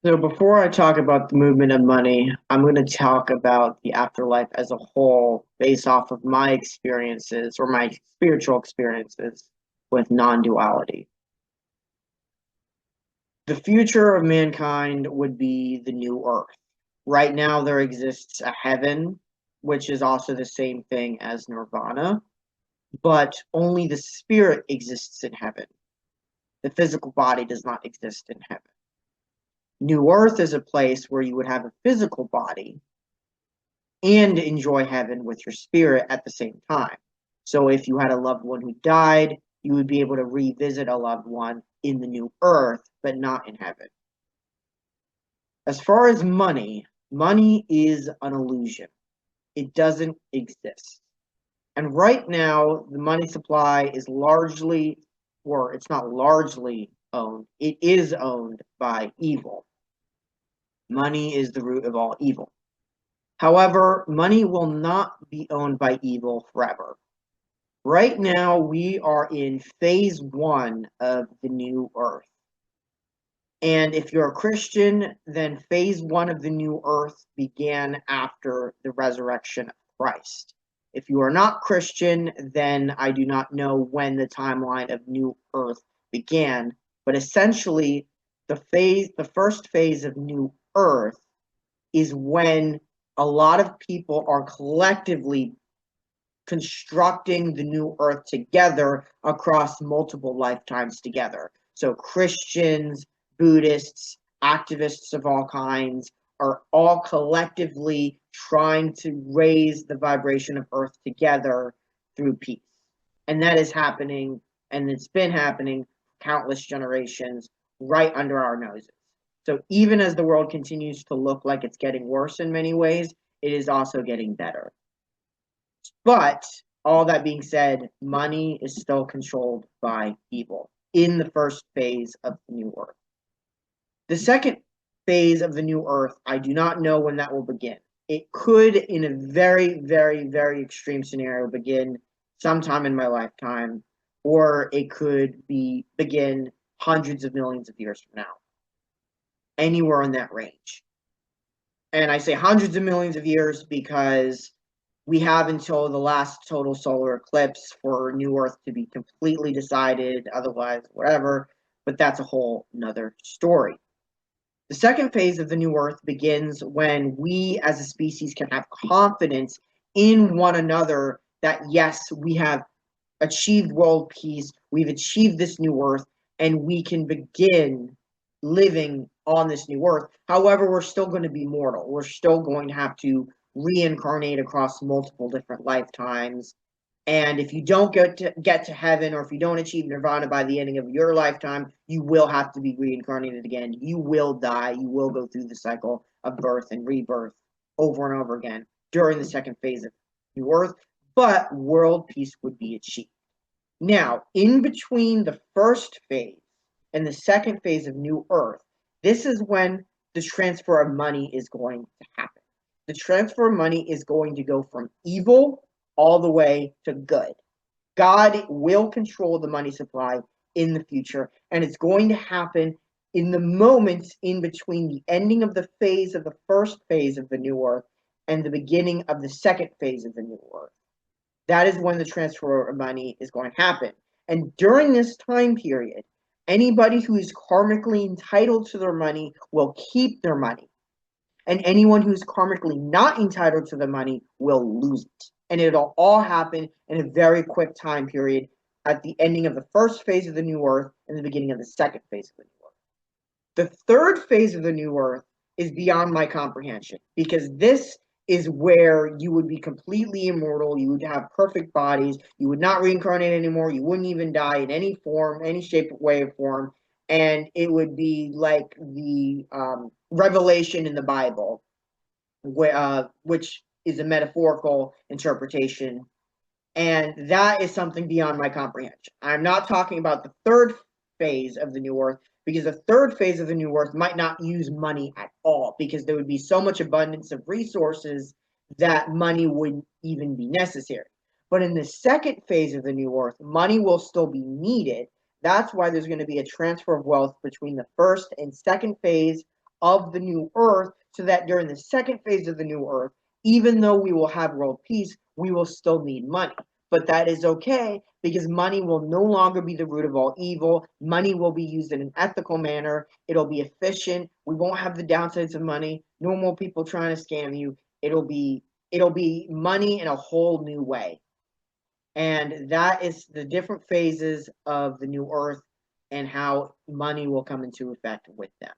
So before I talk about the movement of money, I'm going to talk about the afterlife as a whole based off of my experiences or my spiritual experiences with non-duality. The future of mankind would be the new earth. Right now there exists a heaven, which is also the same thing as nirvana, but only the spirit exists in heaven. The physical body does not exist in heaven. New earth is a place where you would have a physical body and enjoy heaven with your spirit at the same time. So if you had a loved one who died, you would be able to revisit a loved one in the new earth, but not in heaven. As far as money, money is an illusion. It doesn't exist. And right now, the money supply is largely, or it's not largely owned, it is owned by evil. Money is the root of all evil. However, money will not be owned by evil forever. Right now, we are in phase one of the new earth. And if you're a Christian, then phase one of the new earth began after the resurrection of Christ. If you are not Christian, then I do not know when the timeline of new earth began. But essentially, the first phase of new earth is when a lot of people are collectively constructing the new earth together across multiple lifetimes together. So Christians, Buddhists, activists of all kinds are all collectively trying to raise the vibration of earth together through peace. And that is happening, and it's been happening countless generations right under our noses. So even as the world continues to look like it's getting worse in many ways, it is also getting better. But all that being said, money is still controlled by evil in the first phase of the new earth. The second phase of the new earth, I do not know when that will begin. It could, in a very, very, very extreme scenario, begin sometime in my lifetime, or it could begin hundreds of millions of years from now, anywhere in that range. And I say hundreds of millions of years because we have until the last total solar eclipse for New Earth to be completely decided, otherwise, whatever, but that's a whole nother story. The second phase of the New Earth begins when we as a species can have confidence in one another that, yes, we have achieved world peace, we've achieved this new Earth, and we can begin living on this new Earth. However, we're still going to be mortal. We're still going to have to reincarnate across multiple different lifetimes. And if you don't get to heaven, or if you don't achieve nirvana by the ending of your lifetime, you will have to be reincarnated again. You will die. You will go through the cycle of birth and rebirth over and over again during the second phase of New Earth. But world peace would be achieved. Now, in between the first phase and the second phase of New Earth, this is when the transfer of money is going to happen. The transfer of money is going to go from evil all the way to good. God will control the money supply in the future, and it's going to happen in the moments in between the ending of the phase of the first phase of the New Earth and the beginning of the second phase of the New Earth. That is when the transfer of money is going to happen. And during this time period, anybody who is karmically entitled to their money will keep their money. And anyone who's karmically not entitled to the money will lose it. And it'll all happen in a very quick time period at the ending of the first phase of the New Earth and the beginning of the second phase of the New Earth. The third phase of the New Earth is beyond my comprehension because this is where you would be completely immortal. You would have perfect bodies. You would not reincarnate anymore. You wouldn't even die in any form, any shape, way, or form. And it would be like the revelation in the Bible, which is a metaphorical interpretation. And that is something beyond my comprehension. I'm not talking about the third phase of the New Earth because the third phase of the New Earth might not use money at all because there would be so much abundance of resources that money wouldn't even be necessary. But in the second phase of the New Earth, money will still be needed. That's why there's going to be a transfer of wealth between the first and second phase of the new earth, so that during the second phase of the new earth, even though we will have world peace, we will still need money. But that is okay, because money will no longer be the root of all evil. Money will be used in an ethical manner. It'll be efficient. We won't have the downsides of money. No more people trying to scam you. It'll be money in a whole new way. And that is the different phases of the new earth and how money will come into effect with them.